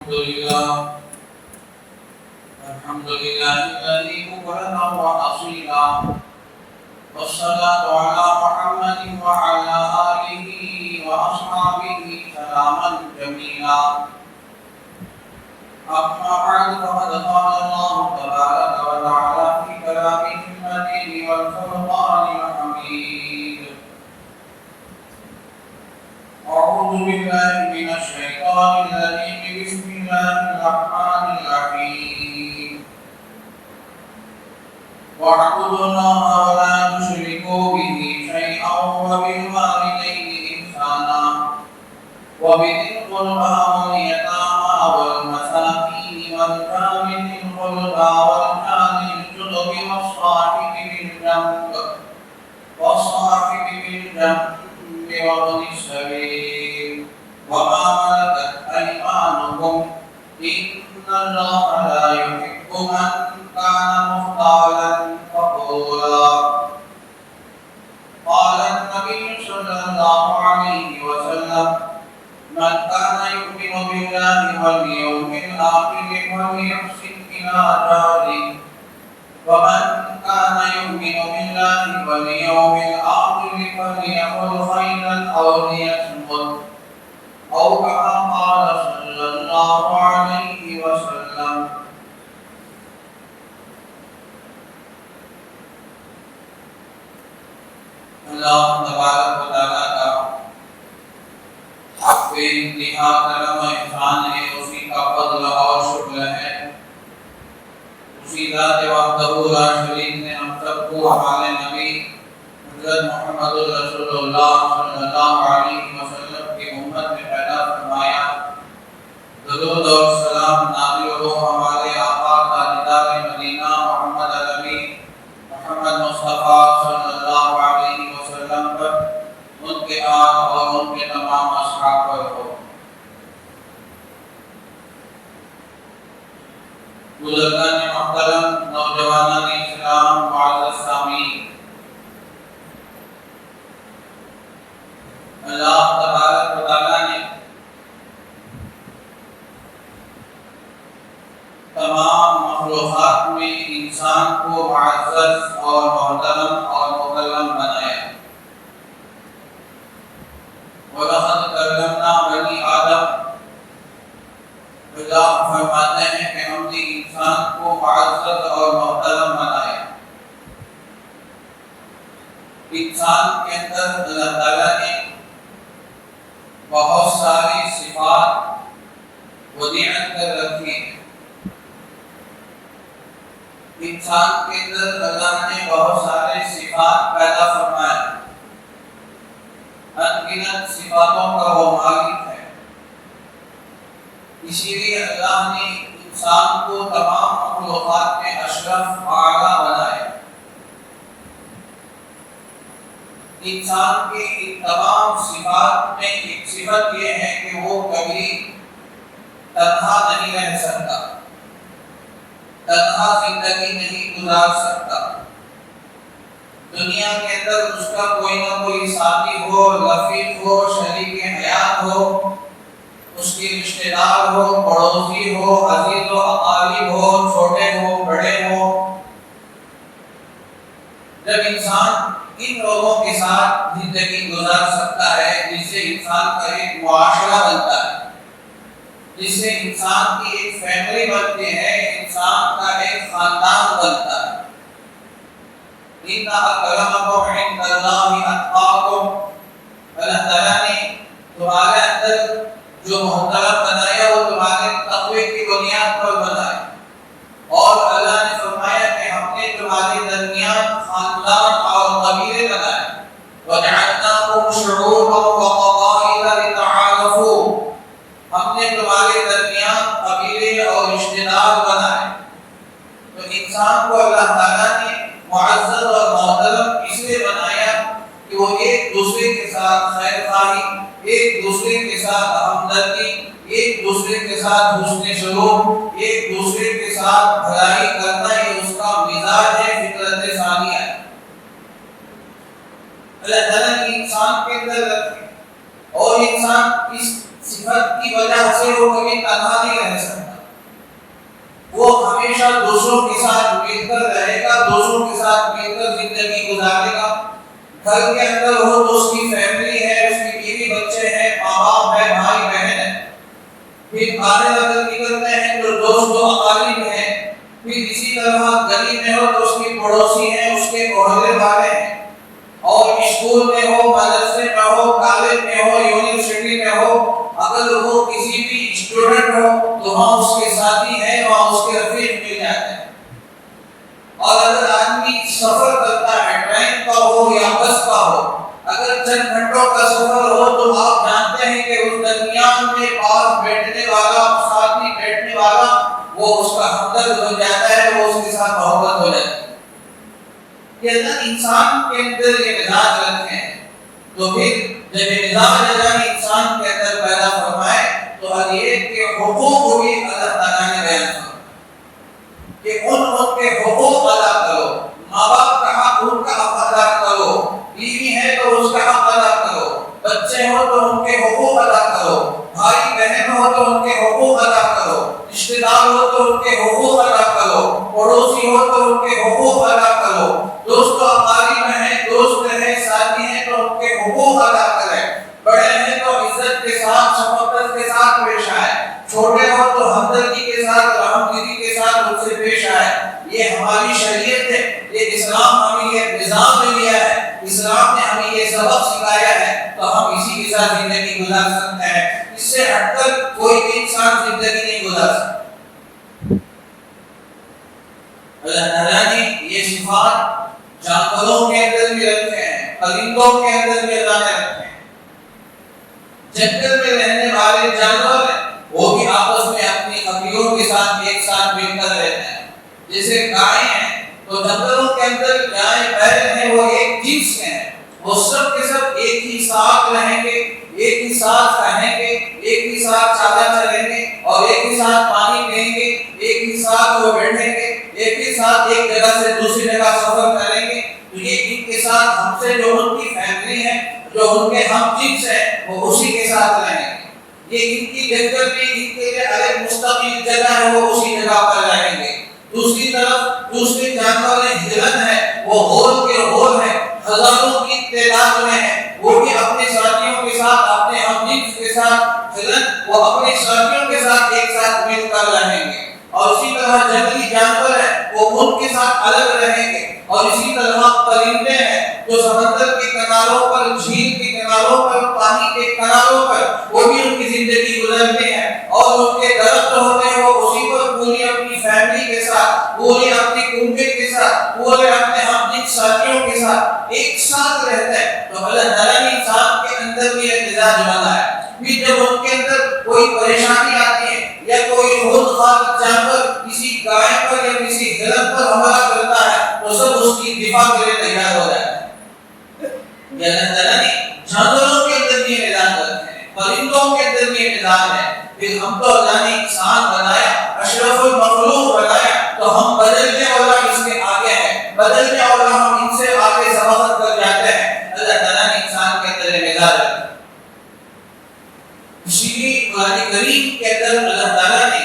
الحمد لله الذي مكرنا وأصيلا والصلاة على محمد وعلى آله وأصحابه سلاما جميلا. أما بعد فقد قال الله تبارك وتعالى في كلامه المتين والفرقان الحميد: أعوذ بالله من الشيطان الرجيم. بسم الله الرحمن الرحيم. واعبدوا الله ولا تشركوا به شيئا وبالوالدين إحسانا وبذي القربى واليتامى والمساكين والجار ذي القربى والجار الجنب والصاحب بالجنب وابن السبيل وما ملكت أيمانكم إن الله لا يحب من كان مختالا فخورا. قال النبي صلى الله عليه وسلم: من كان يؤمن بالله واليوم الآخر فليحسن إلى جاره، ومن كان يؤمن بالله واليوم الآخر فليقل خيرا أو ليصمت، أو كما قال صلى الله عليه وسلم. اللہ تبارک و تعالیٰ کا بے انتہا کرم و احسان ہے، اسی کا فضل اور شکر ہے، اسی ذات وحدہ لا شریک نے ہم سب کو ہمارے نبی حضرت محمد رسول اللہ صلی اللہ علیہ وسلم کی امت میں پیدا فرمایا۔ درود اور سلام نازل ہو ہمارے آقا تاجدار مدینہ محمد عربی محمد مصطفیٰ صلی اللہ علیہ وسلم پر، ان کے آل اور ان کے تمام اصحاب پر ہو۔ بزرگان محترم، نوجوانان اسلام، معزز سامعین، اللہ تبارک و تعالیٰ نے تمام مخلوقات میں انسان کو معزز اور محترم اور مکرم بنایا۔ وَلَقَدْ كَرَّمْنَا بَنِي آدم، اللہ فرماتے ہیں کہ ہم نے انسان کو معزز اور محترم بنایا۔ انسان کے اندر اللہ تعالیٰ نے بہت ساری صفات ودیعت کر رکھی ہیں۔ انسان کے اندر اللہ نے بہت سارے صفات پیدا فرمائے، انگنت صفاتوں کا وہ مالک ہے۔ اسی لیے اللہ نے انسان کو تمام مخلوقات میں اشرف اعلیٰ بنایا۔ انسان کے ان تمام صفات میں ایک صفت یہ ہے کہ وہ کبھی تنہا نہیں رہ سکتا، تنہا زندگی نہیں گزار سکتا۔ دنیا کے اندر اس کا کوئی نہ کوئی ساتھی ہو، رفیق ہو، شریک حیات ہو، اس کے رشتہ دار ہو، پڑوسی ہو، عزیز و اقارب ہو، چھوٹے ہو، بڑے ہو۔ جب انسان ان لوگوں کے ساتھ زندگی گزار سکتا ہے، جس سے انسان کا ایک معاشرہ بنتا ہے، جس سے انسان کی ایک فیملی بنتی ہے، انسان کا ایک خاندان بنتا ہے۔ ان اکرمکم عند اللہ اتقاکم، اللہ تعالیٰ نے تمہارے اندر جو محترم بنایا وہ تمہارے تقوی کی بنیاد پر بنایا، اور اللہ نے فرمایا کہ ہم نے تمہارے درمیان خاندان اور قبیلے بنائے۔ وَجَعَلْنَاكُمْ شُعُوبًا وَقَبَائِلَ لِتَعَارَفُوا، ہم نے تمہارے درمیان قبیلے اور رشتہ دار بنائے۔ تو انسان کو اللہ تعالیٰ نے معزز اور محترم اس لیے بنایا کہ وہ ایک دوسرے کے ساتھ خیر خواہی، ایک دوسرے کے ساتھ ہمدردی، ایک دوسرے کے ساتھ حسن سلوک، ایک دوسرے کے ساتھ بھلائی کرنا، یہ اس کا مزاج ہے، فطرت ثانیہ ہے۔ اللہ تعالیٰ نے انسان کے اندر رکھے، اور انسان اس صفت کی وجہ سے وہ کبھی تنہا نہیں رہ سکتا، وہ ہمیشہ دوسروں کے ساتھ مل کر رہے گا، دوسروں کے ساتھ مل کر زندگی گزارے گا۔ گھر کے اندر ہو تو اس کی فیملی ہے، اس کی بیوی بچے ہیں، ماں باپ ہے، بھائی بہن ہے، پھر باہر اگر نکلتے ہیں تو دوست و اقارب ہیں، پھر اسی طرح گلی میں ہو تو اس کی پڑوسی ہیں، اس کے محلے والے ہیں، اور اسکول میں ہو، مدرسے میں ہو، کالج میں ہو، یونیورسٹی میں ہو، اگر وہ کسی بھی اسٹوڈنٹ ہو تو وہاں اس کے ساتھی ہیں، وہاں اس کے رفیق مل جاتے ہیں۔ اور اگر آدمی سفر کرتا ہے، ٹرین کا ہو یا بس کا ہو، اگر چند گھنٹوں کا سفر ہو تو آپ جانتے ہیں کہ اس درمیان میں پاس بیٹھنے والا، ساتھی بیٹھنے والا، وہ اس کا ہمدرد بن جاتا ہے، وہ اس کے ساتھ محبت ہو جاتی ہے۔ یہ اللہ انسان کے اندر یہ مزاج رکھتے ہیں، تو پھر جب یہ مزاج اللہ انسان کے اندر پیدا فرمائے تو ہر ایک کے حقوق کو بھی اللہ تعالیٰ نے بیان فرمایا کہ ان کے حقوق ادا کرو، ماں باپ کا حق ان کا حق ادا کرو، بیوی ہے تو اس کا حق ادا کرو، بچے ہو تو ان کے حقوق ادا کرو، بھائی بہن ہو تو ان کے حقوق ادا کرو، رشتہ دار ہو تو ان کے حقوق ادا کرو، پڑوسی ہو تو ان کے حقوق ادا کرو، دوست و اقارب ہیں، دوست ہیں، ساتھی ہیں تو ان کے حقوق ادا کریں، بڑے ہیں تو عزت کے ساتھ، شفقت کے ساتھ پیش آئے، چھوٹے ہو تو ہمدردی کے ساتھ، رحمدلی کے ساتھ ان سے پیش آئے۔ یہ ہماری شریعت ہے، یہ اسلام ہمیں یہ نظام نے دیا ہے، اسلام نے ہمیں یہ سبق سکھایا ہے، تو ہم اسی کے ساتھ زندگی گزار سکتے ہیں۔ اس سے ہٹ کر کوئی بھی انسان زندگی نہیں گزار سکتا۔ اللہ تعالیٰ نے یہ صفات جانوروں کے اندر بھی رکھے ہیں، پرندوں کے اندر بھی اللہ نے رکھے ہیں۔ جنگل میں رہنے والے جانور ہیں، وہ بھی آپس میں اپنی خبیروں کے ساتھ ایک ساتھ مل کر رہتے ہیں۔ جیسے گائے ہیں تو جنگلوں کے اندر گائے بیل ہیں، وہ ایک جنس کے ہیں، وہ سب کے سب ایک ہی ساتھ رہیں گے، ایک ہی ساتھ رہیں گے، ایک ہی ساتھ چالا چلیں گے، اور ایک ہی ساتھ پانی پئیں گے، ایک ہی ساتھ وہ بیٹھیں گے، ایک ہی ساتھ ایک جگہ سے دوسری جگہ سفر کریں گے۔ تو یہ ان کے ساتھ ہم سے جو ان کی فیملی ہے، جو ان کے ہم جنس ہیں، وہ اسی کے ساتھ رہیں گے۔ یہ ان کی جنگل میں ان کے لیے الگ مستقل جگہ ہے، وہ اسی جگہ پر رہیں گے۔ دوسری طرف دوسرے جانور ہرن ہے، وہ ہول کے ہول ہے، ہزاروں کی تعداد میں ہے، وہ بھی اپنے ساتھیوں کے ساتھ، اپنے ہم جنس کے ساتھ، ہرن وہ اپنے ساتھیوں کے ساتھ ایک ساتھ مل کر رہیں گے۔ اور اسی طرح جنگلی جانور ہیں، وہ ان کے ساتھ الگ رہیں گے۔ اور اسی طرح پرندے ہیں جو سمندر کے کناروں پر، جھیل کے کناروں پر، پانی کے کناروں پر، وہ بھی ان کی زندگی گزرتے ہیں، اور ان کے درخت ہوتے ہیں، وہ اسی پر پوری اپنی فیملی کے ساتھ، پورے اپنی کنبے کے ساتھ، پورے اپنے ہم جنس ساتھیوں کے ساتھ ایک ساتھ رہتے ہیں۔ تو اللہ تعالیٰ نے انسان کے اندر بھی ایک مزاج بنایا ہے۔ پھر جب ان کے اندر کوئی پریشانی آتی ہے یا کوئی خودخواہ جانور کسی گائے پر یا کسی ہرن پر حملہ کرتا ہے تو سب اس کی دفاع کے لیے تیار ہو جاتے ہیں۔ یہ اللہ تعالیٰ نے جانوروں کے اندر یہ مزاج رکھے ہیں، پرندوں کے اندر یہ مزاج ہے۔ پھر ہم تو اللہ نے انسان بنایا، اشرف المخلوق بنایا، تو ہم بدلنے والا اس کے آگے ہے، بدلنے والا ہم ان سے آگے سبقت کر جاتے ہیں۔ اللہ تعالیٰ نے انسان کے اندر یہ مزاج رکھا۔ اسی لیے قرآن کریم کے اندر اللہ تعالیٰ نے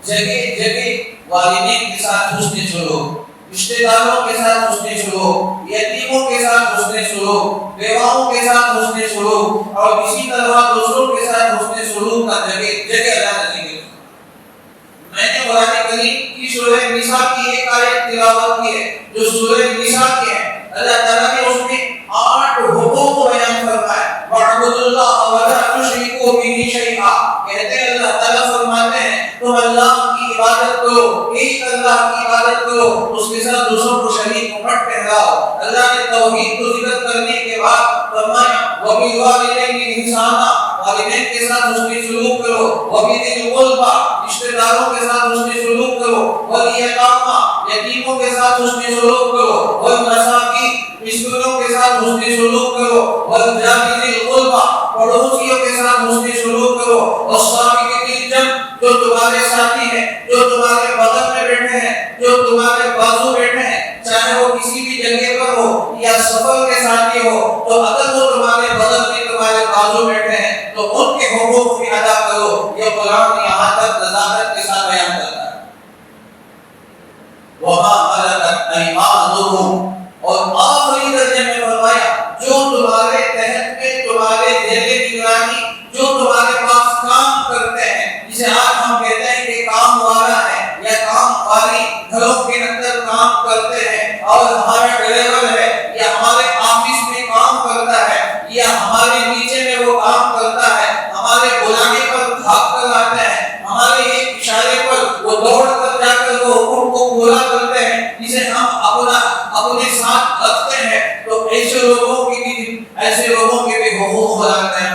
جگہ جگہ والدین کے ساتھ حسن سلوک، رشتہ داروں کے ساتھ حسن سلوک، یتیموں کے ساتھ حسن سلوک، بیواؤں کے ساتھ حسن سلوک، اور اسی طرح دوسروں کے ساتھ حسن سلوک کا جگہ جگہ اللہ نے ذکر کیا۔ میں نے قرآن کریم کی سورہ نساء کی ایک آیت تلاوت کی ہے جو سورہ نساء کی ہے۔ اللہ تعالیٰ نے اس میں 8 حقوق بیان فرمائے۔ وَاعْبُدُوا اللَّهَ وَلَا تُشْرِكُوا بِهِ شَيْئًا، کہتے ہیں اللہ تعالیٰ فرماتے ہیں تم اللہ کی عبادت کرو، ایک اللہ کی عبادت کرو، اس کے ساتھ دوسروں کو شریک مت ٹھہراؤ۔ اللہ نے توحید کو ذکر کرنے کے بعد فرمایا وَبِالْوَالِدَيْنِ إِحْسَانًا، والدین کے ساتھ حسن سلوک کرو، وَبِذِي الْقُرْبَى، رشتہ داروں کے ساتھ حسن سلوک کرو، وَالْيَتَامَى، یتیموں کے ساتھ حسن سلوک کرو، وَالْمَسَاکِینَ، مسکینوں کے ساتھ حسن سلوک کرو، وَالْجَارِ ذِی الْقُرْبَى، پڑوسیوں کے ساتھ حسن سلوک کرو، وَالصَّاحِبِ بِالْجَنبِ، جو تمہارے ساتھی ہیں، جو تمہارے بغل میں بیٹھے ہیں، جو تمہارے بازو بیٹھے ہیں، چاہے وہ کسی بھی جگہ پر ہو یا سفر کے ساتھی ہو، تو اگر وہ تمہارے بغل میں، تمہارے بازو بیٹھے ہیں تو ان کے حقوق بھی ادا بیان کرتا ہے وَمَا مَلَكَتْ أَيْمَانُكُمْ، اور آخری درجے میں فرمایا جو تمہارے تحت میں تمہارے زیر نگرانی جو تمہارے پاس کام کرتے ہیں، جسے آج ہم کہتے ہیں کہ کام والا ہے یا کام والی گھروں کے اندر کام کرتے ہیں، اور ہمارا ڈرائیور ہے یا ہمارے آفس میں کام کرتا ہے یا ہمارے نیچے میں وہ کام کرتا ہے، ہمارے بلانے پر بھاگ کر آتے ہیں، ہمارے ایک اشارے پر وہ دوڑ کر جا کر وہ حکم کو پورا کرتے ہیں، جسے ہم اپنے ساتھ رکھتے ہیں، تو ایسے لوگوں کے بھی حقوق ہو جاتے ہیں۔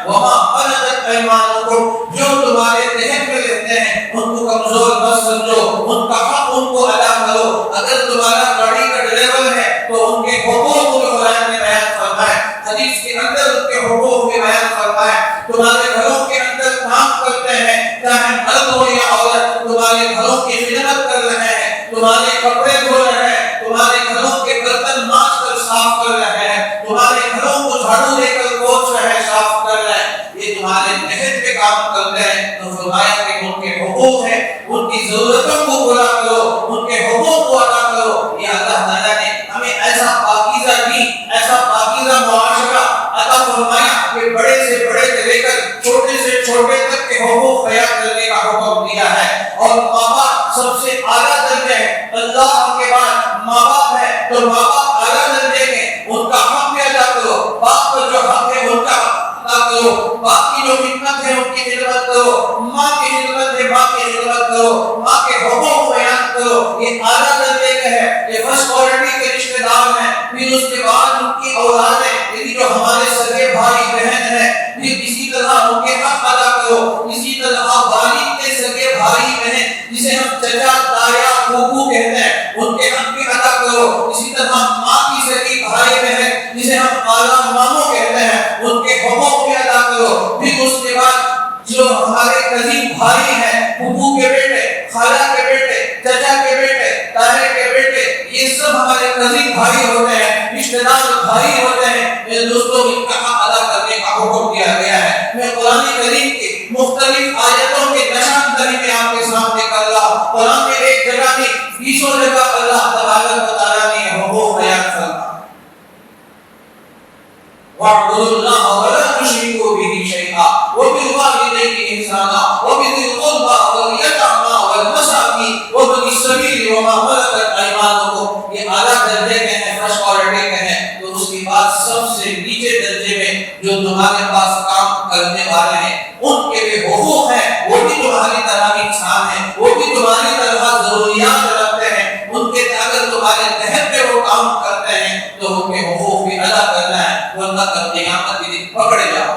وَمَا مَلَكَتْ أَيْمَانُكُمْ، جو تمہارے تحت میں رہتے ہیں ان کو کمزور مت سمجھو، ان کا حق ان کو ادا کرو۔ اگر تمہارا گاڑی کا ڈرائیور ہے تو ان کے حقوق کو قرآن نے بیان فرمایا، حدیث کے اندر ان کے حقوق میں بیان فرمایا۔ تمہارے گھروں کے اندر کام کرتے ہیں، چاہے مرد ہو یا عورت، تمہارے گھروں کی خدمت کر رہے ہیں، تمہارے کپڑے دھو رہے ہیں، تمہارے گھروں کے برتن مانج کر صاف کر رہے ہیں، تمہارے گھروں کو جھاڑو دے کر پوچھ رہے ہیں، صاف کر رہے ہیں، یہ تمہارے تحت پہ کام کرتے ہیں، تو فرمایا کہ ان کے حقوق ہیں، ان کی ضرورتوں کو پورا کرو، ان کے حقوق کو ادا کرو۔ یہ اللہ تعالیٰ نے ہمیں ایسا پاکیزہ دین، ایسا پاکیزہ معاشرہ عطا فرمایا کہ بڑے سے بڑے سے لے کر چھوٹے سے چھوٹے تک کے حقوق بیان کرنے کا حکم دیا ہے۔ اور ماں باپ سب سے اعلیٰ درجے ہیں، اللہ کے بعد ماں باپ ہے تو ماں باپ اعلیٰ درجے کے، ان کا حق بھی ادا کرو، باپ کا جو حق ہے ان کا ادا کرو، باپ کی جو خدمت ہے ان کی خدمت کرو، ماں کی خدمت ہے ماں کی خدمت کرو، ماں کے حقوق بیان کرو۔ یہ اعلیٰ درجے کا ہے، یہ فرسٹ کوالٹی کے رشتے دار ہیں۔ پھر اس کے بعد ان کی اولادیں، یعنی جو ہمارے سگے بھائی بہن ہیں، پھر اسی طرح ان کے حق ادا کرو۔ اسی طرح والد کے سگے بھائی بہن جسے ہم چچا تایا پھوپھو کہتے ہیں، ان کے حق بھی ادا کرو۔ اسی طرح ماں کی سگی بھائی بہن جسے ہم خالہ ماموں کہتے ہیں، ان کے حقوق بھی ادا کرو۔ پھر اس کے بعد جو ہمارے کزن بھائی ہیں، پھوپھو کے بیٹے، خالہ کے بیٹے، چچا کے بیٹے، تایا کے بیٹے، یہ سب ہمارے کزن بھائی ہوتے ہیں، رشتے دار بھائی ہوتے ہیں۔ میرے دوستوں، ان کا حق ادا کرنے کا حکم دیا گیا ہے۔ میں قرآن کریم کی مختلف آیتوں کے نشاندہی میں آپ کے سامنے کر رہا ہوں۔ قرآن میں ایک جگہ نہیں 20 جگہ اللہ تبارک و تعالیٰ نے حقوق بیان فرمایا۔ وَاعْبُدُوا اللَّهَ وَلَا تُشْرِكُوا بِهِ شَيْئًا وَبِالْوَالِدَيْنِ إِحْسَانًا وَبِذِي الْقُرْبَى وَالْيَتَامَى وَالْمَسَاكِينِ وَابْنِ السَّبِيلِ وَمَا مَلَكَتْ أَيْمَانُكُمْ۔ یہ اعلیٰ درجے کے ہیں، فرسٹ کوالٹی کے ہیں۔ تو اس کے بعد سب سے نیچے درجے میں جو تمہارے پاس کام کرنے والے ہیں، ان کے بھی حقوق ہیں، وہ بھی تمہاری طرح انسان ہیں، وہ بھی تمہاری طرح ضروریات رکھتے ہیں۔ ان کے اگر تمہارے تحت میں وہ کام کرتے ہیں تو ان کے حقوق بھی ادا کرنا ہے، ورنہ کل قیامت کے دن پکڑے جاؤ۔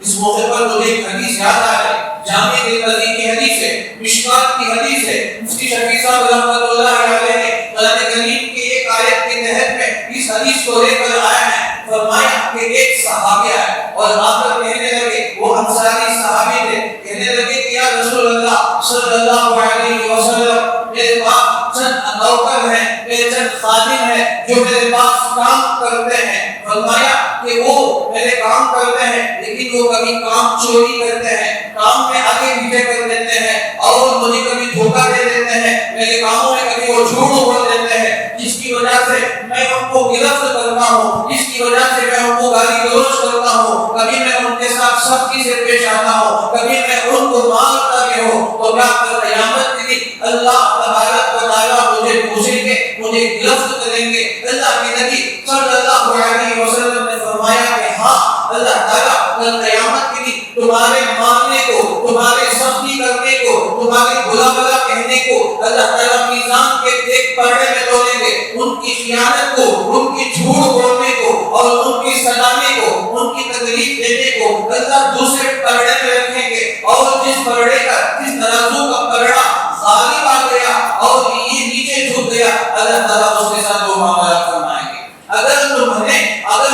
اس موقع پر مجھے ایک حدیث یاد آ رہی ہے، جامع ترمذی کی حدیث ہے، مشکات کی حدیث ہے۔ مفتی شفیع صاحب رحمۃ اللہ علیہ نے قرآن کریم کی ایک آیت کے تحت میں اس حدیث کو لے کر آئے ہیں۔ فرمایا کہ ایک صحابی آئے اور آ کر کہنے لگے، وہ انصاری صحابی تھے، کہنے لگے کہ یا رسول اللہ صلی اللہ علیہ وسلم، میرے پاس چند نوکر ہیں، میرے چند خادم ہیں جو میرے پاس کام کرتے ہیں۔ فرمایا کہ وہ میرے کام کرتے ہیں لیکن وہ کبھی کام چوری کرتے ہیں، کام میں آگے پیچھے کر دیتے ہیں، اور مجھے کبھی دھوکہ دے دیتے ہیں، میرے کاموں میں کبھی وہ جھوٹ بول دیتے ہیں، جس کی وجہ سے میں ان کو گرفت کرتا ہوں، جس کی وجہ سے میں ان کو گالی گلوچ کرتا ہوں، کبھی میں ان کے ساتھ سختی سے پیش آتا ہوں، کبھی میں ان کو مارتا بھی ہوں۔ تو کیا قیامت کے دن اللہ تبارک و تعالیٰ مجھے پوچھیں گے، مجھے گرفت کریں گے؟ اللہ کے نبی صلی اللہ علیہ وسلم نے فرمایا کہ ہاں، اللہ تعالیٰ کل قیامت کے دن تمہارے ماننے کو، تمہارے سختی کرنے کو، تمہارے بھلا بھلا کہنے کو اللہ تعالیٰ میزان کے ایک پرڑے میں تولیں گے۔ ان کی خیانت کو، ان کی جھوٹ بولنے کو اور ان کی ستانے کو، ان کی تکلیف دینے کو اللہ دوسرے پرڑے میں رکھیں گے، اور جس پرڑے کا، جس ترازو کا پرڑا غالب آ گیا اور یہ نیچے جھک گیا، اللہ تعالیٰ اس کے ساتھ وہ معاملہ فرمائیں گے۔ اگر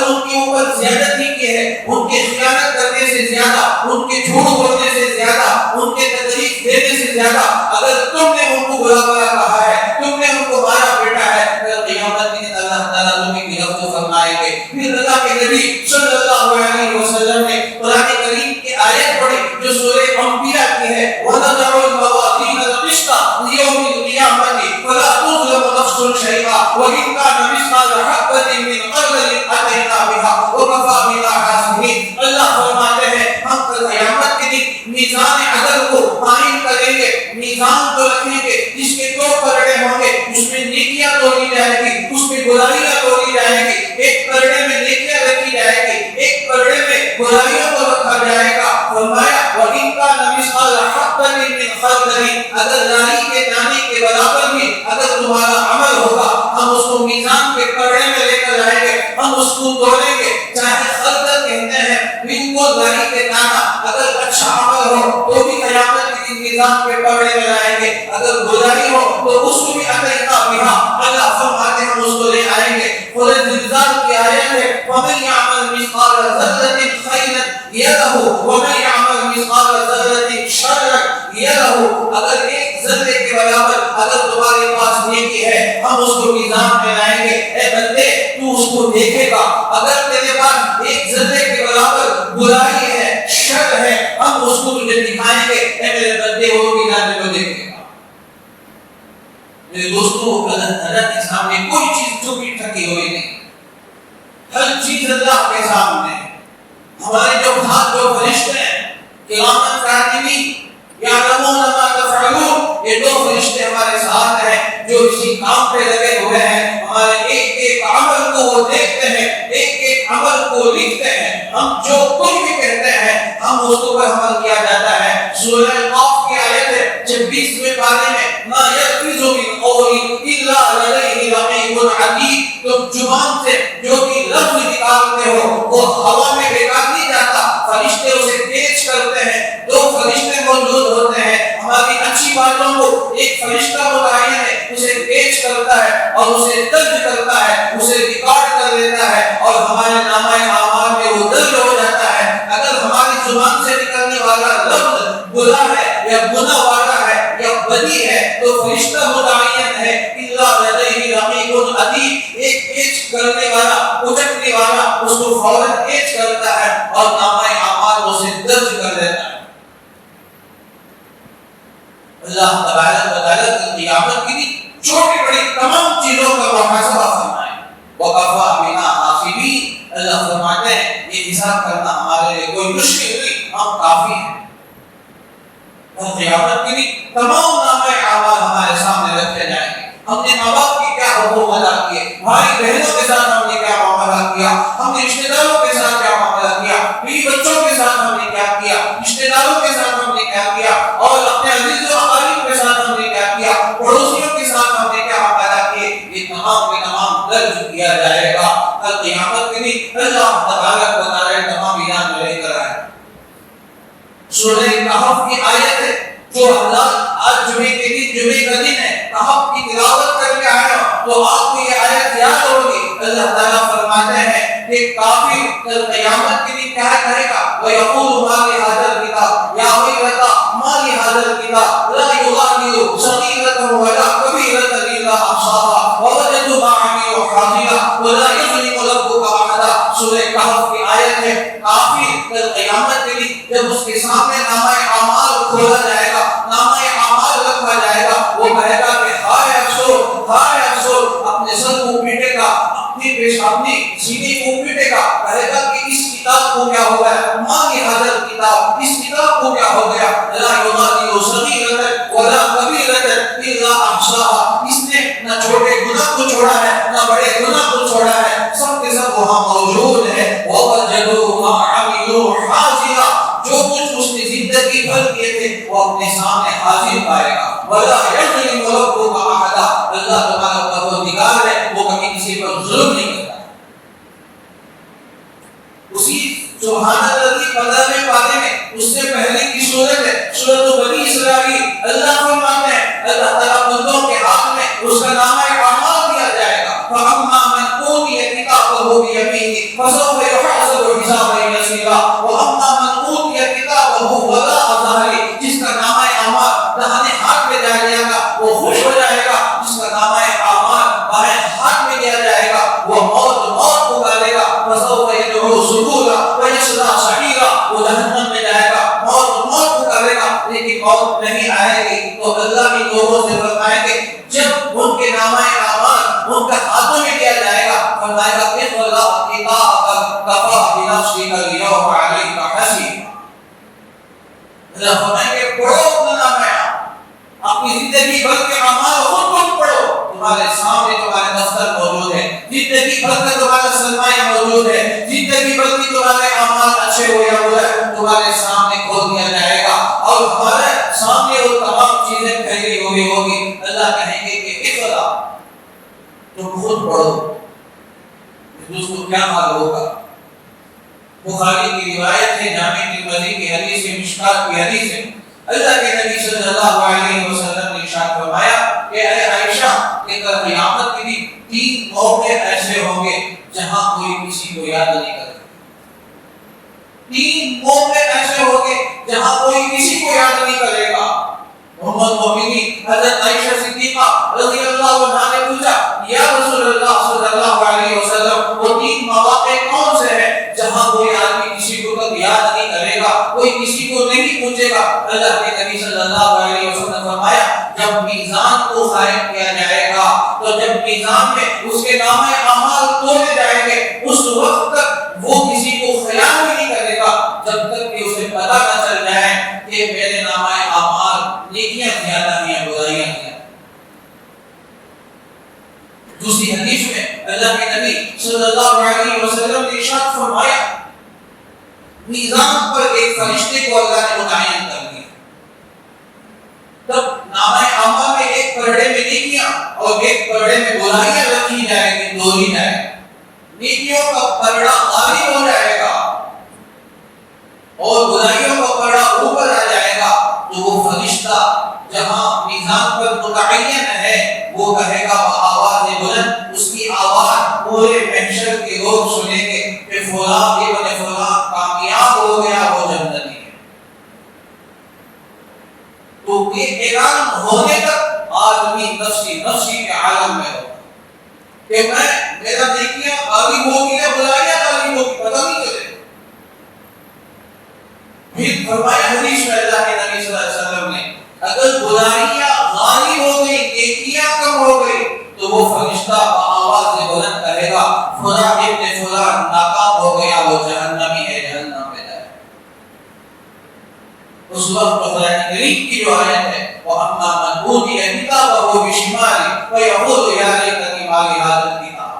ان کے اوپر زیادتی کی ہے، ان کے خیانت کرنے سے زیادہ، ان کے جھوٹ بولنے سے زیادہ، ان کے تکلیف دینے سے زیادہ اگر تم نے ان کو برا بھلا کہا ہے، تم نے ان کو مارا پیٹا ہے، پھر قیامت کے دن اللہ تعالیٰ تمہیں گرفت فرمائیں گے۔ پھر اللہ کے نبی صلی اللہ علیہ وسلم نے قرآن کریم کی آیت پڑھی، وَإِنْ كَانَ مِثْقَالَ حَبَّةٍ مِّنْ خَرْدَلٍ أَتَيْنَا بِهَا وَكَفَىٰ بِنَا حَاسِبِينَ۔ اللہ فرماتے ہیں ہم کل قیامت کے دن میزان عدل کو قائم کریں گے، میزان کو رکھیں گے جس کے دو پلڑے ہوں گے، اس میں نیکیاں تولی جائے گی، اس میں برائیاں تولی جائے گی۔ ایک پلڑے میں نیکیاں رکھی جائے گی، ایک پلڑے میں برائیوں کو رکھا جائے گا۔ فرمایا وَإِنْ كَانَ مِثْقَالَ حَبَّةٍ مِّنْ خَرْدَلٍ، اگر رائی کے دانے کے برابر بھی اگر تمہارا عمل ہوگا ہم اس کو میزان کے پلڑے میں لے کر آئیں گے، ہم اس کو تولیں گے۔ چاہے خردل کہتے ہیں بالکل رائی کے دانہ، اگر اچھا عمل ہو تو بھی قیامت کے دن میزان کے پلڑے میں لائیں گے، اگر برائی ہو تو اس کو بھی اتینا بہا، اللہ فرماتے ہم اس کو لے آئیں گے۔ سورہ زلزال کی آیت ہے وَمَن يَعْمَلْ مِثْقَالَ ذَرَّةٍ خَيْرًا يَرَهُ وَمَن يَعْمَلْ مِثْقَالَ ذَرَّةٍ شَرًّا يَرَهُ۔ اگر ایک ذرے کے برابر اگر تمہارے پاس نیکی ہے ہم اس کو میزان میں لائیں گے۔ اے بندے تو اس کو دیکھے گا، اگر تیرے پاس ایک ذرے کے برابر برائی ہے، شر ہے، ہم اس کو تجھے دکھائیں گے۔ اے میرے بندے وہ میزان میں تو دیکھے گا۔ میرے دوستو اللہ کے سامنے کوئی چیز چھپی ٹھکی ہوئی نہیں، ہر چیز اللہ کے سامنے۔ ہمارے جو ہاتھ جو فرشتے ہیں کرامن کاتبین یعلمون ما تفعلون، یہ دو فرشتے ہمارے ساتھ ہیں جو اسی کام پہ لگے ہوئے ہیں، ہمارے ایک ایک عمل کو وہ دیکھتے ہیں، ایک ایک عمل کو لکھتے ہیں، ہم جو کچھ بھی کہتے ہیں ہم اس کو پر عمل کیا جاتا ہے۔ سورہ قاف کی آیت ہے 26ویں پارے میں ما یلفظ من قول الا لدیہ رقیب عتید، تم زبان سے جو بھی لفظ نکالتے ہو وہ ہوا میں بیکار نہیں جاتا، فرشتے اسے تیز کرتے ہیں۔ دو فرشتے موجود ہوتے ہیں، ہماری اچھی باتوں کو ایک فرشتہ متعین ہے، اسے تیز کرتا ہے اور اسے درج کرتا ہے، اسے ریکارڈ کر لیتا ہے اور ہمارے نامہ اعمال میں وہ درج ہو جاتا ہے۔ اگر ہماری زبان سے نکلنے والا لفظ برا ہے یا گناہ والا ہے یا بدی ہے تو فرشتہ متعین ہے الا لدیہ رقیب عتید، ایک ایج کرنے والا اچکنے والا اس کو فوراً ایج کرتا ہے اور نامہ اعمال اسے درج کر دیتا ہے۔ اللہ تبارک و تعالیٰ کی قیامت کی چھوٹی بڑی تمام چیزوں کا محاسبہ فرمائے۔ وَكَفَىٰ بِنَا حَاسِبِينَ، اللہ فرماتے ہیں یہ حساب کرنا ہمارے لیے کوئی مشکل نہیں، ہم کافی ہیں۔ اور قیامت کی تمام نامہ اعمال ہمارے سامنے رکھے جائیں گے۔ ہم نے ماں باپ کی کیا حقوق ادا کیے، بھائی بہنوں کے ساتھ ہم نے کیا معاملہ کیا، ہم نے رشتے داروں کے ساتھ کیا معاملہ کیا، بیوی بچوں کے ساتھ ہم نے کیا کیا، رشتے داروں کے ساتھ ہم نے کیا کیا، اور اپنے عزیز و اقارب کے ساتھ ہم نے کیا کیا، پڑوسیوں کے ساتھ ہم نے کیا معاملہ کیے، یہ تمام کے تمام درج کیا جائے گا۔ کل قیامت کے دن اللہ تبارک و تعالیٰ تمام ایمان میں لے کر آئے۔ سورہ کہف کی آیت ہے جو حضرات آج جمعے کے دن جمعے کا دن ہے کہف کی تلاوت کر کے آئے ہو تو آپ کو یہ آیت یاد ہوگی۔ اللہ تعالیٰ فرماتے ہیں کہ کافر کل قیامت کے دن کیا کہے گا وَيَقُولُ مَا لِهَٰذَا الْكِتَابِ يَا وَيْلَتَىٰ مَا لِهَٰذَا الْكِتَابِ لَا يُغَادِرُ صَغِيرَةً وَلَا كَبِيرَةً إِلَّا أَحْصَاهَا وَوَجَدُوا مَا عَمِلُوا حَاضِرًا وَلَا يَظْلِمُ رَبُّكَ أَحَدًا۔ سورہ کہف کی آیت ہے کافر کل قیامت کے دن جب اس کے سامنے نامہ اعمال کھولا جائے گا، نامہ اعمال رکھا جائے گا، وہ کہے گا کہ ہائے افسوس، ہائے افسوس، اپنے سر کو پیٹے گا، اپنی سینے کو پیٹے گا، کہے گا کہ اس کتاب کو کیا ہو گیا، ماں کی حاضر کتاب، اس کتاب کو کیا ہو گیا، لا یغادر صغیرۃ ولا کبیرۃ الا احصاها، اس نے نہ چھوٹے گناہ کو چھوڑا ہے نہ بڑے گناہ کو چھوڑا ہے، سب کے سب وہاں موجود ہے۔ ووجدوا ما عملوا حاضرا، جو کچھ اس نے زندگی بھر کیے تھے وہ اپنے سامنے حاضر پائے گا۔ ولا یظلم ربک احدا، اللہ تمہارا پروردگار ہے وہ کبھی کسی پر ظلم نہیں کرتا۔ اسی سبحان اللہ 15ویں پارے میں اس سے پہلے کی سورت ہے سورۃ بنی اسرائیل، اللہ فرماتے ہیں اللہ تعالیٰ بندوں کے ہاتھ میں اس کا نامہ اعمال دیا جائے گا۔ فَأَمَّا مَنْ أُوتِيَ كِتَابَهُ بِيَمِينِهِ فَسَوْفَ يُحَاسَبُ حِسَابًا يَسِيرًا وَأَمَّا مَنْ أُوتِيَ كِتَابَهُ وَرَاءَ ظَهْرِهِ، جس کا نامہ اعمال داہنے ہاتھ میں دیا جائے گا وہ خوش ہو جائے گا، جس کا نامہ اعمال بائیں ہاتھ میں دیا جائے گا وہ موت پکارے گا۔ فَسَوْفَ يَدْعُو ثُبُورًا وَيَصْلَىٰ سَعِيرًا، وہ جہنم میں جائے گا، موت پکارے گا لیکن موت نہیں آئے گی۔ تو اللہ ان لوگوں سے فرمائیں گے جب ان کے نامہ اعمال ان کا اللہ فرمائیں گے پڑھو اپنا نامہ اپنی زندگی بھر کے اعمال خود تم پڑھو، تمہارے سامنے تمہارے دفتر موجود ہے، زندگی بھر کا تمہارا سرمایہ موجود ہے، زندگی بھر کی تمہارے اعمال اچھے ہو یا برے تمہارے سامنے کھول دیا جائے گا، اور ہمارے سامنے وہ تمام چیزیں پھیلی ہوئی ہوگی۔ اللہ کہیں گے کہ اقرا، تم خود پڑھو۔ دوستو کیا حال ہوگا؟ بخاری کی روایت ہے، جامع ترمذی کی حدیث ہے، مشکات کی حدیث ہے، اللہ کے نبی صلی اللہ علیہ وسلم نے ارشاد فرمایا کہ اے عائشہ کہ قیامت کے دن 3 موقع ایسے ہوں گے جہاں کوئی کسی کو یاد نہیں کرے گا۔ 3 موقع ایسے ہوں گے جہاں کوئی کسی کو یاد نہیں کرے گا۔ محمد مومنین حضرت عائشہ صدیقہ رضی اللہ عنہا نے پوچھا یا رسول اللہ صلی اللہ علیہ وسلم وہ 3 مواقع کون سے ہیں جہاں کوئی آدمی کسی کو کبھی یاد نہیں کرے گا، کوئی کسی کو نہیں پوچھے گا؟ اللہ کے نبی صلی اللہ علیہ وسلم نے فرمایا جب میزان کو قائم کیا جائے گا تو جب میزان میں اس کے نامہ اعمال تولے جائیں گے اس وقت تک وہ کسی کو خیال بھی نہیں کرے گا جب تک کہ اسے پتہ نہ چل جائے کہ میرے نامہ اعمال نیکیاں زیادہ ہیں یا برائیاں زیادہ۔ دوسری حدیث میں اللہ کے نبی صلی اللہ علیہ وسلم نے ارشاد فرمایا میزان پر ایک فرشتے کو اللہ نے متعین کر دیا، تب نامہ اعمال میں ایک پرڑے میں نیکیاں اور ایک پرڑے میں برائیاں رکھی جائیں گی، دوری جائیں گی۔ نیکیوں کا پرڑا غالب ہو جائے گا اور برائیوں کا پرڑا اوپر آ جائے گا، تو وہ فرشتہ جہاں میزان پر متعین ہے وہ کہے گا بآواز بلند، اس کی آواز پورے محشر کے لوگ سنیں گے کہ فلاں ابن فلاں کامیاب ہو گیا، وہ جنتی ہے۔ تو یہ اعلان ہونے تک آدمی نفسی نفسی کے عالم میں ہوگا کہ میرا نیکیاں غالب ہوگی یا برائیاں غالب ہوگی، پتہ نہیں چلے۔ پھر فرمایا حدیث میں اللہ کے نبی صلی اللہ علیہ وسلم نے اگر برائیاں غالب ہو گئی، نیکیاں کم ہو گئی، تو وہ فرشتہ بآواز بلند کہے گا فلاں ابن فلاں ناکام ہو گیا، وہ جہنمی ہے، جہنم میں جائے۔ اس وقت قرآن کریم کی جو آیت ہے وَأَمَّا مَنْ أُوتِيَ كِتَابَهُ بِشِمَالِهِ فَيَقُولُ يَا لَيْتَنِي مَا لِهَٰذَا الْكِتَابِ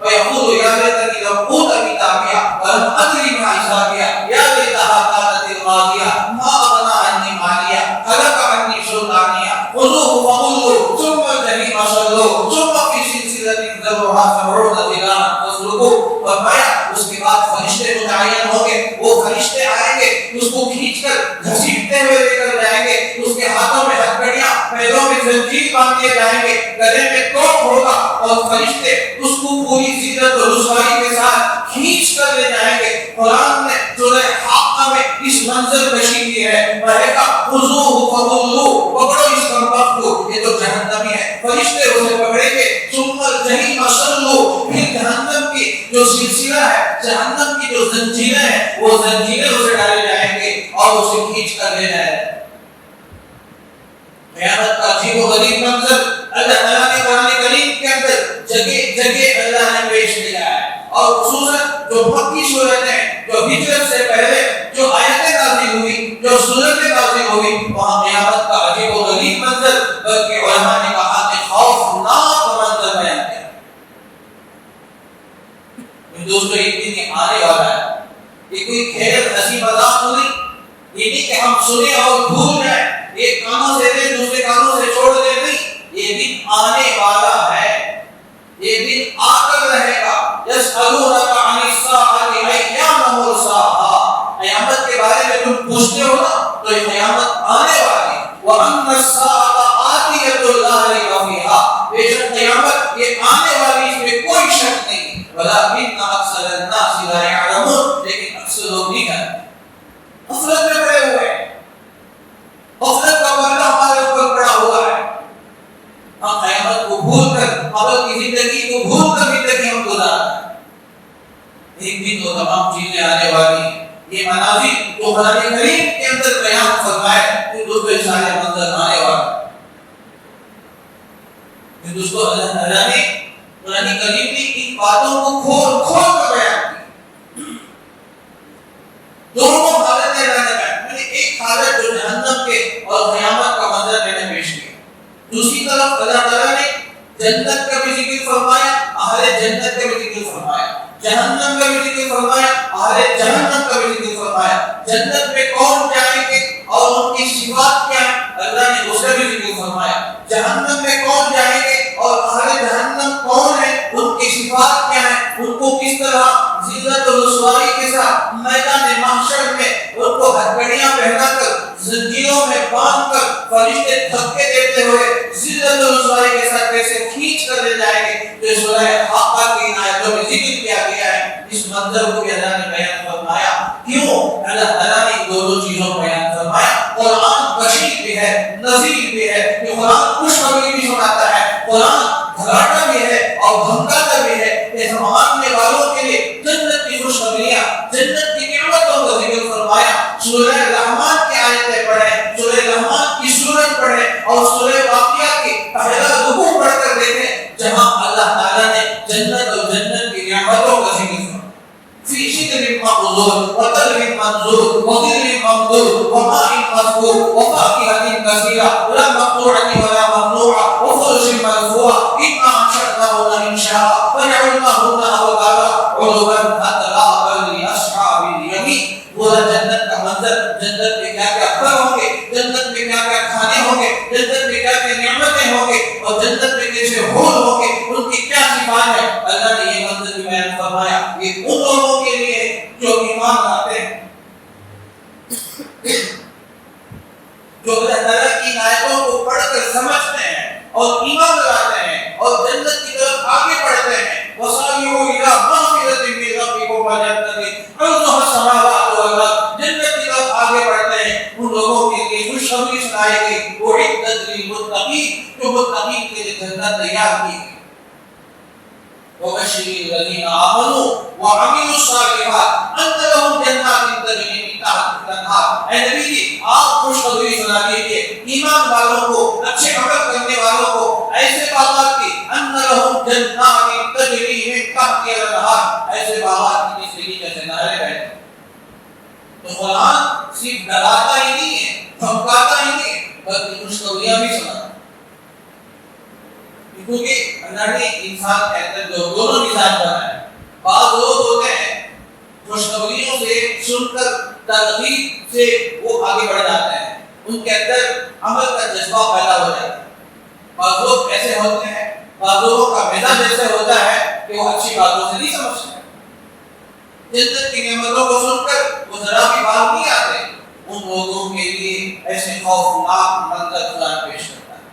وَيَقُولُ يَا لَيْتَنِي لَمْ أُوتَ كِتَابِيَهْ وَلَمْ أَدْرِ مَا حِسَابِيَهْ يَا لَيْتَهَا كَانَتِ الْقَاضِيَةَ مَا أَغْنَىٰ عَنِّي مَالِيَهْ هَلَكَ عَنِّي سُلْطَانِيَهْ خُذُوهُ فَغُلُّوهُ ثُمَّ الْجَحِيمَ صَلُّوهُ ثُمَّ فِي سِلْسِلَةٍ ذَرْعُهَا 70 ذِرَاعًا فَاسْلُكُوهُ۔ فرمایا اس کے بعد فرشتے متعین ہوں گے، وہ فرشتے آئیں گے، اس کو کھینچ کر گھسیٹتے ہوئے لے کر جائیں گے، اس کے ہاتھوں میں ہتھکڑیاں، پیروں میں زنجیر باندھ دیے جائیں گے، گلے میں توق ہوگا، اور فرشتے اس کو پوری ذلت و رسوائی کے ساتھ کھینچ کر لے جائیں گے۔ قرآن نے سورہ حاقہ میں اس منظر کشی کی ہے، کہے گا خذوہ فغلوہ، پکڑو اس کمبخت کو، یہ تو جہنمی ہے۔ فرشتے اسے پکڑیں گے، ثم الجحیم صلوہ، پھر جہنم کی جو سلسلہ ہے، جہنم کی جو زنجیریں ہیں، وہ زنجیریں اسے ڈالے جائیں گے اور اسے کھینچ کر لے جائیں گے۔ قیامت کا عجیب و غریب منظر اللہ تعالیٰ نے قرآن کریم کے اندر جگہ جگہ اللہ نے پیش کیا ہے، اور خصوصاً جو مکی صورت ہے، جو ہجرت سے پہلے جو آیتیں نازل ہوئی، جو صورتیں نازل ہوئی، وہاں قیامت کا عجیب و غریب منظر بلکہ علماء نے کہا کہ خوفناک منظر بیان کیا۔ دوستو ایک دن یہ آنے والا ہے، یہ کوئی کھیل ہنسی مذاق نہیں، یہ نہیں کہ ہم سنیں اور بھول جائیں، ایک کانوں سے دیں دوسرے کانوں سے چھوڑ دیں، نہیں، یہ دن آنے والا ہے، یہ دن آ کر رہے گا۔ یسألونک عن الساعۃ ایان مرساھا، قیامت کے بارے میں تم پوچھتے ہو نا، تو یہ قیامت آنے والی ہے۔ وان الساعۃ آتیۃ لا ریب فیھا، بے شک قیامت یہ آنے والی، اس میں کوئی شک نہیں، ولکن اکثر الناس لا یعلمون، لیکن اکثر لوگ نہیں جانتے، غفلت میں پڑے ہوئے ہیں، غفلت کا پردہ ہمارے اوپر پڑا ہوا ہے، ہم قیامت کو بھول کر قبر کی زندگی کو بھول کر زندگی ہم گزار رہے ہیں۔ ایک دن تو تمام چیزیں آنے والی ہیں، یہ مناظر جو قرآن کریم کے اندر بیان فرمائے ان دوسرے سارے منظر آنے والے ہیں۔ دوستو اللہ تعالیٰ نے قرآن کریم میں ان باتوں کو کھول کھول کر بیان کیا، دونوں حالتیں رہنے میں طرف اللہ تعالیٰ نے جنت کا بھی ذکر فرمایا، اہل جنت کا بھی ذکر فرمایا، جہنم کا بھی ذکر فرمایا، اہل جہنم کا بھی ذکر فرمایا، جنت میں کون جائیں گے اور ان کی صفات کیا ہے اللہ نے اس کا بھی ذکر فرمایا، جہنم میں کون جائیں گے اور اہل جہنم کون ہے ان کی صفات کیا ہے، ان کو کس طرح ذلت و رسوائی کے ساتھ میدان محشر میں ان کو ہتھکڑیاں پہنا کر زنجیروں میں باندھ کر فرشتے دھکے دیتے ہوئے ذلت و رسوائی کے ساتھ کیسے کھینچ کر لے جائیں گے، جو سورہ حاقہ کی آیتوں میں ذکر کیا گیا ہے، اس منظر کو بھی اللہ نے بیان فرمایا۔ کیوں اللہ تعالیٰ نے دونوں چیزوں کو بیان فرمایا؟ قرآن بشیر بھی ہے، نذیر بھی ہے، یہ قرآن خوشخبری بھی سناتا ہے، قرآن دھراتا بھی ہے اور دھمکاتا بھی ہے کہ ہم ماننے والوں کے لیے جنت کی خوشخبریاں، جنت کی نعمتوں کا ذکر فرمایا۔ سورہ رحمان کی آیتیں پڑھیں، سورہ رحمان کی سورت پڑھیں اور سورہ واقعہ کی پہلا رکوع پڑھ کر دیکھیں جہاں اللہ تعالیٰ نے جنت اور جنت کی نعمتوں کا ذکر فرمایا۔ فی سدر مخضود وطلح منضود وظل ممدود وماء مسكوب وفاكهة كثيرة لا مقطوعة ولا ممنوعة وفرش مرفوعة إنا أنشأناهن إنشاء فجعلناهن أبكارا عربا أترابا لأصحاب اليمين۔ پورا جنت کا منظر، جنت میں کیا کیا پھل ہوں گے، جنت میں کیا کیا کھانے ہوں گے، جنت میں کیا کیا نعمتیں ہوں گے اور جنت میں کیسے حور ہوں گے، ان کی کیا صفات ہے، اللہ نے یہ منظر بھی بیان فرمایا۔ یہ ان لوگوں کے لیے جو ایمان لاتے ہیں، جو اللہ تعالیٰ کی آیتوں کو پڑھ کر سمجھتے ہیں اور ایمان لاتے ہیں اور جنت کی طرف آگے بڑھتے ہیں۔ وَسَارِعُوا إِلَىٰ مَغْفِرَةٍ مِّن رَّبِّكُمْ وَجَنَّةٍ عَرْضُهَا السَّمَاوَاتُ وَالْأَرْضُ، جنت کی طرف آگے بڑھتے ہیں، ان لوگوں کے لیے خوشخبری سنائی گئی، أُعِدَّتْ لِلْمُتَّقِينَ، جو متقین کے لیے جنت تیار کی گئی۔ وَبَشِّرِ الَّذِينَ آمَنُوا وَعَمِلُوا الصَّالِحَاتِ أَنَّ لَهُمْ جَنَّاتٍ تَجْرِي مِن تَحْتِهَا الْأَنْهَارُ۔ اے نبی جی آپ خوشخبری سنا دیجیے ایمان والوں کو، اچھے عمل کرنے والوں کو ایسے باغات کی، أَنَّ لَهُمْ جَنَّاتٍ تَجْرِي مِن تَحْتِهَا الْأَنْهَارُ، ایسے باغات کی جس کے نیچے نہریں بہتی ہیں۔ تو قرآن صرف ڈراتا ہی نہیں ہے، دھمکاتا ہی نہیں ہے، بلکہ خوشخبریاں بھی سناتا ہے۔ کیونکہ اللہ نے انسان کے اندر جو دونوں مزاج بنائے ہیں، بعض لوگ ہوتے ہیں خوشخبریوں سے سن کر ترغیب سے وہ آگے بڑھ جاتے ہیں، ان کے اندر عمل کا جذبہ پیدا ہو جاتا ہے۔ بعض لوگ ایسے ہوتے ہیں، بعض لوگوں کا مزاج ایسے ہوتا ہے کہ وہ اچھی باتوں سے نہیں سمجھتے، جنت کی نعمتوں کو سن کر وہ ذرا بھی باہر نہیں آتے۔ ان لوگوں کے لیے ایسے خوفناک منظر قرآن پیش کرتا ہے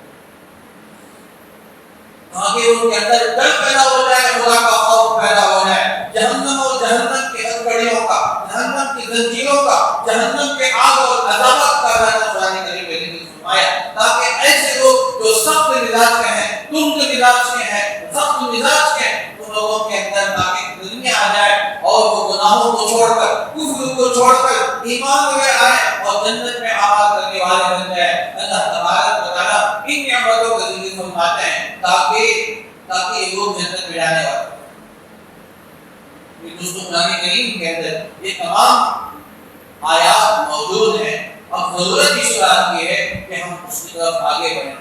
تاکہ ان کے اندر ڈر پیدا ہو جائے، خدا کا خوف پیدا ہو جائے، جہنم اور جہنم کی ہتھکڑیوں کا، جہنم کی زنجیروں کا، جہنم کے آگ اور عذابات کا بیان قرآن کریم میں ذکر فرمایا، تاکہ ایسے لوگ جو سخت مزاج کے ہیں، تند مزاج کے ہیں، سخت مزاج کے ہیں، ان لوگوں کے اندر تاکہ دنیا آ جائے اور وہ گناہوں کو چھوڑ کر، کفر کو چھوڑ کر ایمان میں آئے اور جنت میں آباد کرنے والے بن جائے۔ اللہ تبارک و تعالیٰ ان نعمتوں کا ذکر فرماتے ہیں تاکہ یہ لوگ جنت میں جانے والے۔ دوستوں قرآن کریم کے اندر یہ تمام آیات موجود ہیں۔ اب ضرورت اس بات کی ہے کہ ہم اس کی طرف آگے بڑھیں،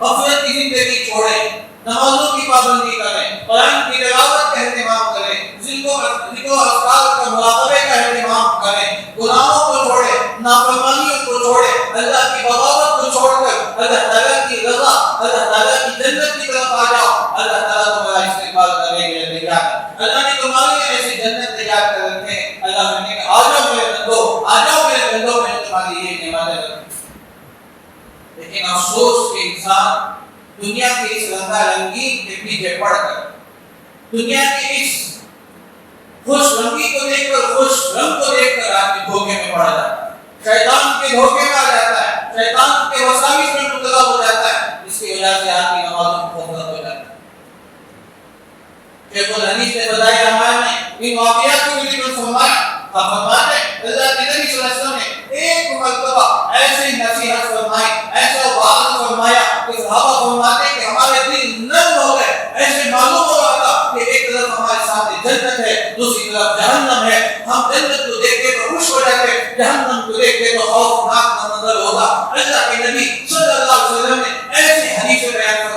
غفلت کی زندگی چھوڑیں، نمازوں کی پابندی کریں، قرآن کی تلاوت کا اہتمام کریں، ذکر و اذکار کا مراقبے کا اہتمام کریں، گناہوں کو چھوڑیں، نافرمانیوں کو چھوڑیں، اللہ کی بغاوت کو چھوڑ کر اللہ تعالیٰ کی رضا، اللہ تعالیٰ کی جنت کی طرف آ جاؤ۔ اللہ تعالیٰ تمہارا استقبال کرنے کے لیے تیار ہے۔ اللہ نے تمہارے لیے ایسی جنت تیار کر رکھے ہیں۔ اللہ نے کہا آ جاؤ میرے بندو، آ جاؤ میرے بندو، میں نے تمہارے لیے نعمتیں رکھی۔ لیکن افسوس کہ انسان دنیا کے اس رنگا رنگین کے پیچھے پڑ کر، دنیا کے اس خوش رنگی کو دیکھ کر، خوش رنگ کو دیکھ کر آدمی دھوکے میں پڑ جاتا ہے، شیطان کے دھوکے میں آ جاتا ہے، شیطان کے وساوس میں مبتلا ہو جاتا ہے، جس کی وجہ سے آدمی نمازوں کو غفلت ہو جاتا ہے۔ شیخ الحدیث نے بتایا ہمارے ان واقعات کو ذکر فرمایا، فرماتے اللہ کے نبی صلی اللہ علیہ وسلم نے ایک مرتبہ ایسی نصیحت فرمائی، ایسا وعظ فرمایا کہ صحابہ فرماتے کہ ہمارے دل نرم ہو گئے، ایسے معلوم ہو رہا تھا کہ ایک طرف ہمارے سامنے جنت ہے، دوسری طرف جہنم ہے، ہم جنت کو دیکھ کے تو خوش ہو جاتے، جہنم کو دیکھ کے تو خوفناک منظر ہوگا۔ اللہ کے نبی صلی اللہ علیہ وسلم نے ایسی حدیث بیان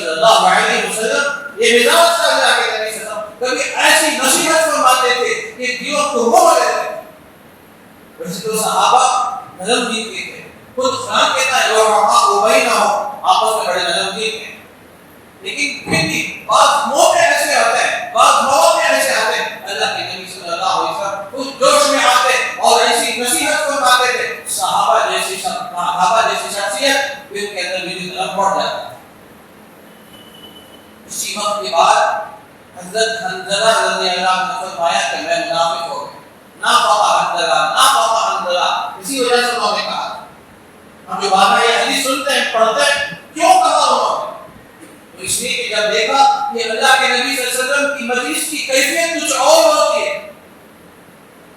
صلی اللہ علیہ وسلم یہ مزاج تھا اللہ کے نبی صلی اللہ علیہ وسلم، کبھی ایسی نصیحت فرماتے تھے کہ دلوں کو مو لیتے. ویسے تو صحابہ نرم دل کے تھے، خود قرآن کہتا ہے رحماء بینہم، آپس میں بڑے نرم دل کے، لیکن پھر بھی بعض موقع ایسے آتے ہیں، بعض مواقع ایسے آتے ہیں اللہ کے نبی صلی اللہ علیہ وسلم اس جوش میں آتے اور ایسی نصیحت فرماتے تھے صحابہ جیسی شخصیت ان کے اندر بھی طرف بڑھ جاتا ہے. اسی وقت کے بعد حضرت حنظلہ رضی اللہ عنہ نے فرمایا کہ میں منافق ہو گیا. نافقہ حنظلہ اسی وجہ سے انہوں نے کہا. ہم جو بات یہ حدیث سنتے ہیں پڑھتے ہیں کیوں کہا انہوں نے؟ اس لیے کہ جب دیکھا کہ اللہ کے نبی صلی اللہ علیہ وسلم کی مجلس کی کیفیت کچھ اور ہوتی ہے،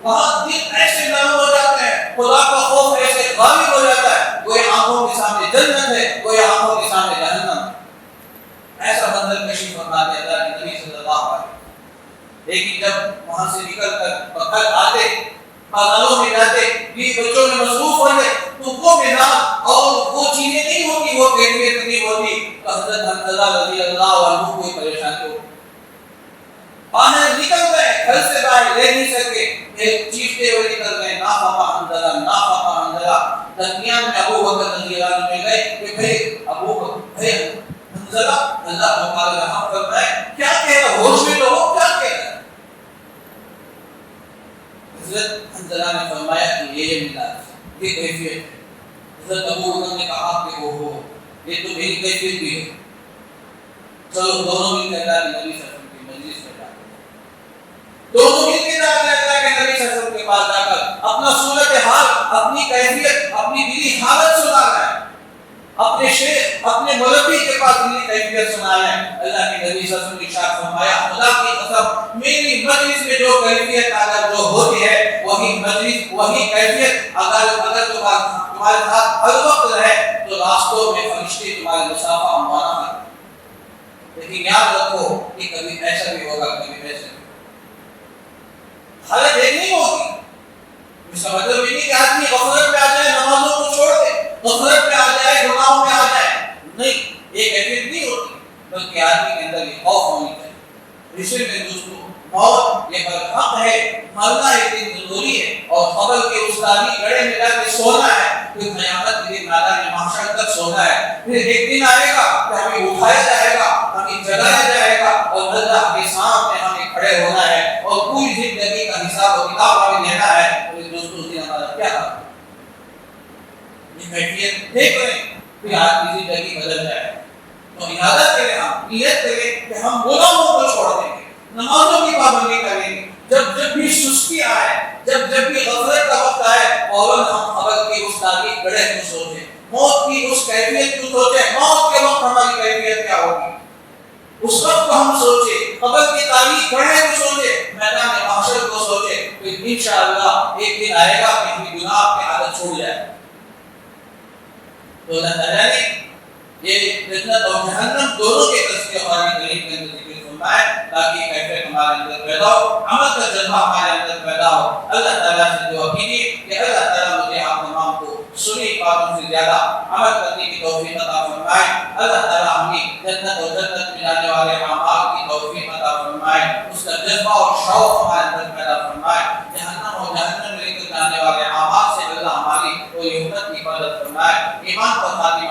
وہاں دل ایسے نرم ہو جاتے ہیں، خدا کا خوف ایسے غالب ہو جاتا ہے، گویا آنکھوں کے سامنے جنت ہے، گویا آنکھوں کے سامنے جہنم ہے. ایسا منظر کشی فرماتے ہیں اللہ کے نبی صلی اللہ علیہ وسلم. لیکن جب وہاں سے نکل کر گھر آتے، بازاروں میں جاتے، بھی بچوں میں مصروف ہو گئے تو وہ مزاج اور وہ چیزیں نہیں ہوتی، وہ کیفیت نہیں ہوتی. حضرت حنظلہ رضی اللہ عنہ کوئی پریشانی ہو، باہر نکل گئے، گھر سے باہر لے نہیں سکے، ایک چیختے ہوئے نکل گئے نافقہ حنظلہ. درمیان میں ابو بکر رضی اللہ عنہ میں گئے کہ بھائی ابو بکر حنظلہ اللہ تعالی رحم فرمائے، کیا کہہ رہا، ہوش میں تو ہو، کیا کہہ رہا؟ حضرت حنظلہ نے فرمایا کہ یہ مزاج، یہ کیفیت ہے. حضرت ابو بکر نے کہا کہ وہ یہ تو میری کیفیت بھی ہے، چلو دونوں مل کر اللہ کے نبی صلی اللہ علیہ وسلم کی مجلس میں جاتے ہیں. دونوں مل کے اللہ کے نبی صلی اللہ علیہ وسلم کے پاس جا کر اپنا صورتحال، اپنی کیفیت، اپنی دلی حالت سنا رہے ہیں، اپنے شیخ، اپنے مربی کے پاس دلی کیفیت سنا رہے ہیں. اللہ کے نبی صلی اللہ علیہ وسلم نے ارشاد فرمایا خدا کی قسم میری مجلس میں جو کیفیت اگر جو ہوتی ہے وہی مجلس، وہی کیفیت اگر تمہارے ساتھ ہر وقت رہے تو راستوں میں فرشتے تمہارے مسافہ معانا کریں. لیکن یاد رکھو کہ کبھی ایسا بھی ہوگا، کبھی ایسا بھی. حالت ایک نہیں ہوگی. اس کا مطلب یہ نہیں کہ آدمی غفلت میں آ جائے، نمازوں کو چھوڑ دے، غفلت میں آ جائے، گناہوں میں آ جائے، نہیں، یہ کیفیت نہیں ہوتی. بلکہ آدمی کے اندر یہ خوف ہونی چاہیے. رشتے میں دوستوں موت یہ برحق ہے، مرنا ایک دن ضروری ہے، اور قبر کے اس تاریخ گڑے میں جا کے سونا ہے، پھر قیامت کے دن میدان محشر تک سونا ہے. پھر ایک دن آئے گا کہ ہمیں اٹھایا جائے گا، ہمیں جگایا جائے گا اور اللہ کے سامنے ہمیں کھڑے ہونا ہے اور پوری زندگی کا حساب و کتاب ہمیں لینا ہے. تو دوستوں اس دن ہمارا کیا حال ہے؟ یہ کیفیت دیکھ رہے پھر آج کی زندگی بدل جائے. تو ارادہ کریں، ہم نیت کریں کہ ہم گناہوں کو چھوڑ دیں گے، نمازوں کی پابندی کریں گے. جب بھی سستی آئے، جب بھی غفلت کا وقت آئے، فوراً ہم قبر کی اس تاریخ گڑھے کو سوچیں، موت کی اس کیفیت کو سوچیں. موت کے وقت ہماری کیفیت کیا ہوگی اس وقت کو ہم سوچیں، قبر کی تاریخ گڑھے کو سوچیں، میدان محشر کو سوچیں. پھر انشاءاللہ ایک دن آئے گا کہ ہمیں گناہ کی عادت چھوڑ جائے. تو اللہ تعالیٰ نے یہ جنت اور جہنم دونوں کے تذکرے ہماری کریم کے اندر ذکر فرمائے تاکہ کیفیت ہمارے اندر پیدا ہو، عمل کا جذبہ ہمارے اندر پیدا ہو. اللہ تعالیٰ سے دعا کیجیے کہ اللہ تعالیٰ مجھے آپ تمام کو سنی باتوں سے زیادہ عمل کرنے کی توفیق عطا فرمائے. اللہ تعالیٰ ہمیں جنت اور جنت میں جانے والے اعمال کی توفیق عطا فرمائے، اس کا جذبہ اور شوق ہمارے اندر پیدا فرمائے. جہنم اور جہنم میں لے کر جانے والے اعمال سے اللہ ہماری کوئی حکمت کی حفاظت فرمائے. ایمان پر خاتمہ